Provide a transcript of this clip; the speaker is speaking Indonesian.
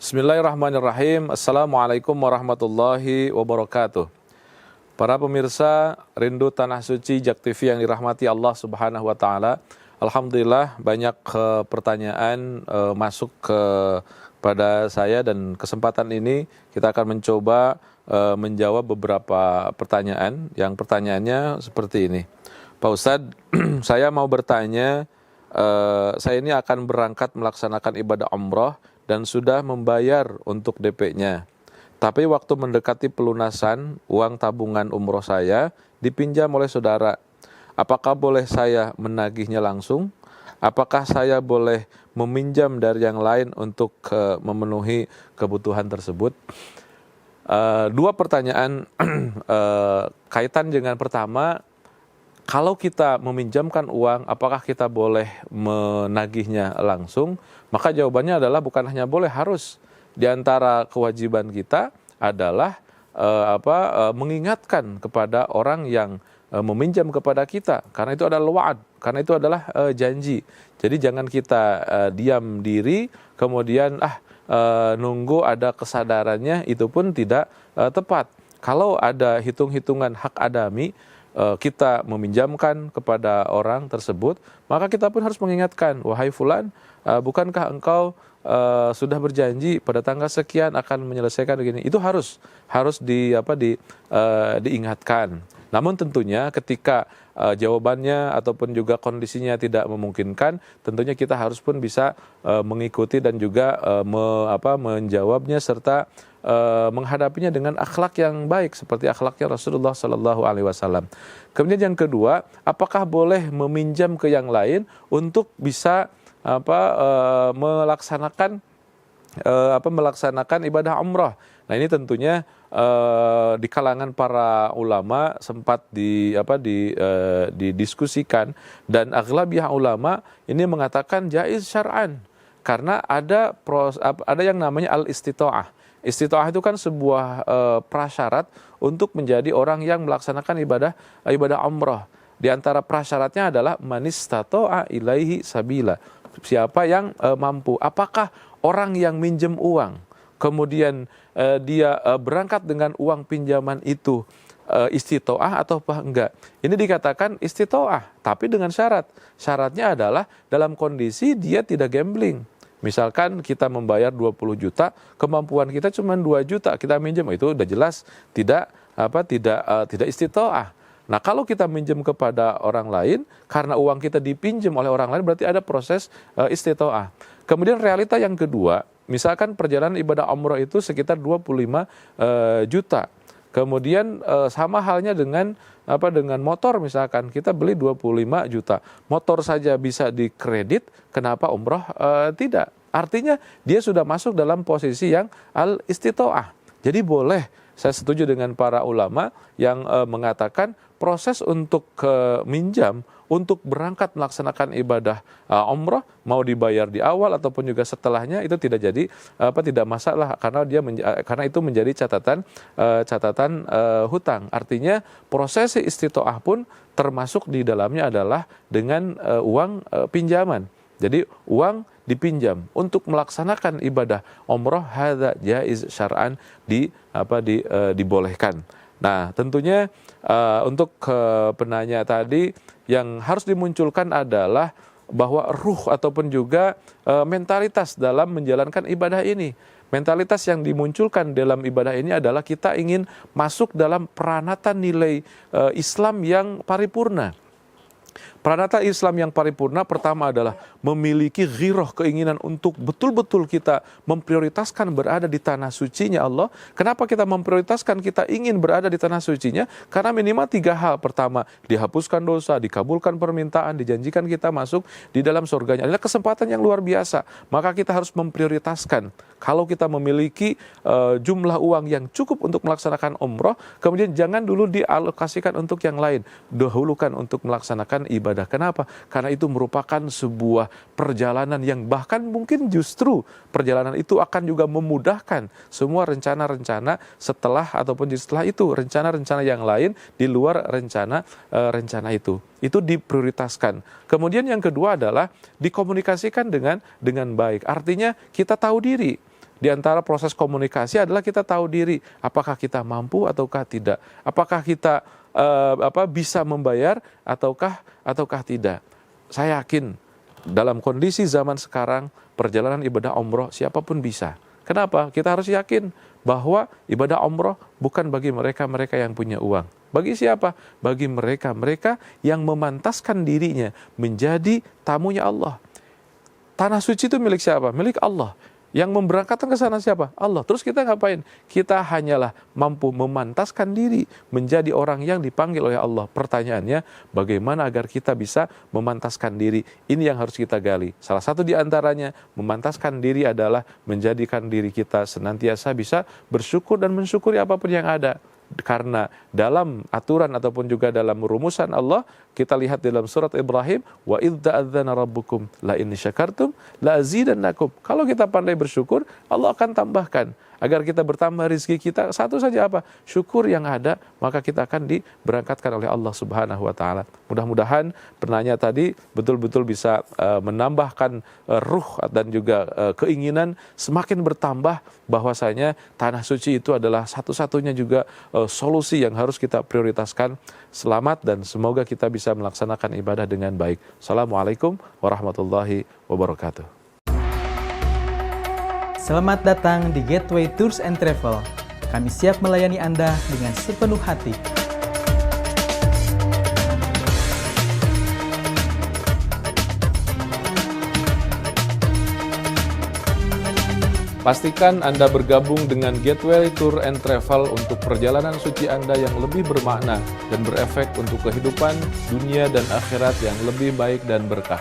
Bismillahirrahmanirrahim. Assalamualaikum warahmatullahi wabarakatuh. Para pemirsa Rindu Tanah Suci Jak TV yang dirahmati Allah Subhanahu wa taala. Alhamdulillah banyak pertanyaan masuk pada saya, dan kesempatan ini kita akan mencoba menjawab beberapa pertanyaan. Yang pertanyaannya seperti ini. Pak Ustadz, saya mau bertanya, saya ini akan berangkat melaksanakan ibadah umroh dan sudah membayar untuk DP-nya. Tapi waktu mendekati pelunasan, uang tabungan umroh saya dipinjam oleh saudara. Apakah boleh saya menagihnya langsung? Apakah saya boleh meminjam dari yang lain untuk memenuhi kebutuhan tersebut? Dua pertanyaan kaitan dengan pertama, kalau kita meminjamkan uang, apakah kita boleh menagihnya langsung? Maka jawabannya adalah bukan hanya boleh, harus. Di antara kewajiban kita adalah mengingatkan kepada orang yang meminjam kepada kita, karena itu adalah wa'ad, karena itu adalah janji. Jadi jangan kita diam diri, kemudian nunggu ada kesadarannya, itu pun tidak tepat. Kalau ada hitung-hitungan hak adami, kita meminjamkan kepada orang tersebut, maka kita pun harus mengingatkan, wahai fulan, bukankah engkau sudah berjanji pada tanggal sekian akan menyelesaikan begini? Itu harus diingatkan. Namun tentunya ketika jawabannya ataupun juga kondisinya tidak memungkinkan, tentunya kita harus pun bisa mengikuti dan juga menjawabnya serta menghadapinya dengan akhlak yang baik seperti akhlaknya Rasulullah Sallallahu Alaihi Wasallam. Kemudian yang kedua, apakah boleh meminjam ke yang lain untuk bisa melaksanakan ibadah umrah? Nah, ini tentunya di kalangan para ulama sempat didiskusikan, dan aghlabiyah ulama ini mengatakan jaiz syar'an, karena ada yang namanya al-istita'ah. Istita'ah itu kan sebuah prasyarat untuk menjadi orang yang melaksanakan ibadah umrah. Di antara prasyaratnya adalah manistata'a ilaihi sabila. Siapa yang mampu. Apakah orang yang minjem uang, kemudian dia berangkat dengan uang pinjaman itu istita'ah atau enggak? Ini dikatakan istita'ah, tapi dengan syarat. Syaratnya adalah dalam kondisi dia tidak gambling. Misalkan kita membayar 20 juta, kemampuan kita cuma 2 juta, kita minjem, itu udah jelas tidak istita'ah. Nah, kalau kita minjem kepada orang lain, karena uang kita dipinjam oleh orang lain, berarti ada proses istita'ah. Kemudian realita yang kedua, misalkan perjalanan ibadah umroh itu sekitar 25 juta. Kemudian sama halnya dengan motor, misalkan kita beli 25 juta. Motor saja bisa dikredit, kenapa umroh tidak? Artinya dia sudah masuk dalam posisi yang al-istita'ah. Jadi boleh, saya setuju dengan para ulama yang mengatakan proses untuk minjam untuk berangkat melaksanakan ibadah umrah, mau dibayar di awal ataupun juga setelahnya, itu tidak masalah, karena itu menjadi catatan hutang. Artinya proses istita'ah pun termasuk di dalamnya adalah dengan uang pinjaman. Jadi uang dipinjam untuk melaksanakan ibadah umrah, hadza jaiz syar'an, dibolehkan. Nah, tentunya untuk penanya tadi, yang harus dimunculkan adalah bahwa ruh ataupun juga mentalitas dalam menjalankan ibadah ini. Mentalitas yang dimunculkan dalam ibadah ini adalah kita ingin masuk dalam peranatan nilai Islam yang paripurna. Pranata Islam yang paripurna pertama adalah memiliki ghirah, keinginan untuk betul-betul kita memprioritaskan berada di tanah sucinya Allah. Kenapa kita memprioritaskan kita ingin berada di tanah sucinya? Karena minimal 3 hal. Pertama, dihapuskan dosa, dikabulkan permintaan, dijanjikan kita masuk di dalam surganya. Adalah kesempatan yang luar biasa. Maka kita harus memprioritaskan. Kalau kita memiliki jumlah uang yang cukup untuk melaksanakan umroh, kemudian jangan dulu dialokasikan untuk yang lain. Dahulukan untuk melaksanakan ibadah. Kenapa? Karena itu merupakan sebuah perjalanan yang bahkan mungkin justru perjalanan itu akan juga memudahkan semua rencana-rencana setelah ataupun setelah itu, rencana-rencana yang lain di luar rencana itu. Itu diprioritaskan. Kemudian yang kedua adalah dikomunikasikan dengan baik. Artinya kita tahu diri. Di antara proses komunikasi adalah kita tahu diri, apakah kita mampu ataukah tidak, apakah kita bisa membayar ataukah tidak. Saya yakin dalam kondisi zaman sekarang perjalanan ibadah umroh siapapun bisa. Kenapa? Kita harus yakin bahwa ibadah umroh bukan bagi mereka-mereka yang punya uang. Bagi siapa? Bagi mereka-mereka yang memantaskan dirinya menjadi tamunya Allah. Tanah suci itu milik siapa? Milik Allah. Yang memberangkatkan ke sana siapa? Allah. Terus kita ngapain? Kita hanyalah mampu memantaskan diri menjadi orang yang dipanggil oleh Allah. Pertanyaannya, bagaimana agar kita bisa memantaskan diri? Ini yang harus kita gali. Salah satu di antaranya, memantaskan diri adalah menjadikan diri kita senantiasa bisa bersyukur dan mensyukuri apapun yang ada. Karena dalam aturan ataupun juga dalam rumusan Allah, kita lihat dalam surat Ibrahim, wa idz ta'adzana rabbukum la in syakartum la azidannakum. Kalau kita pandai bersyukur, Allah akan tambahkan. Agar kita bertambah rezeki kita, satu saja apa? Syukur yang ada, maka kita akan diberangkatkan oleh Allah Subhanahu wa taala. Mudah-mudahan penanya tadi betul-betul bisa menambahkan ruh dan juga keinginan semakin bertambah, bahwasanya tanah suci itu adalah satu-satunya juga solusi yang harus kita prioritaskan. Selamat dan semoga kita bisa melaksanakan ibadah dengan baik. Assalamualaikum warahmatullahi wabarakatuh. Selamat datang di Gateway Tours and Travel. Kami siap melayani Anda dengan sepenuh hati. Pastikan Anda bergabung dengan Gateway Tour and Travel untuk perjalanan suci Anda yang lebih bermakna dan berefek untuk kehidupan, dunia, dan akhirat yang lebih baik dan berkah.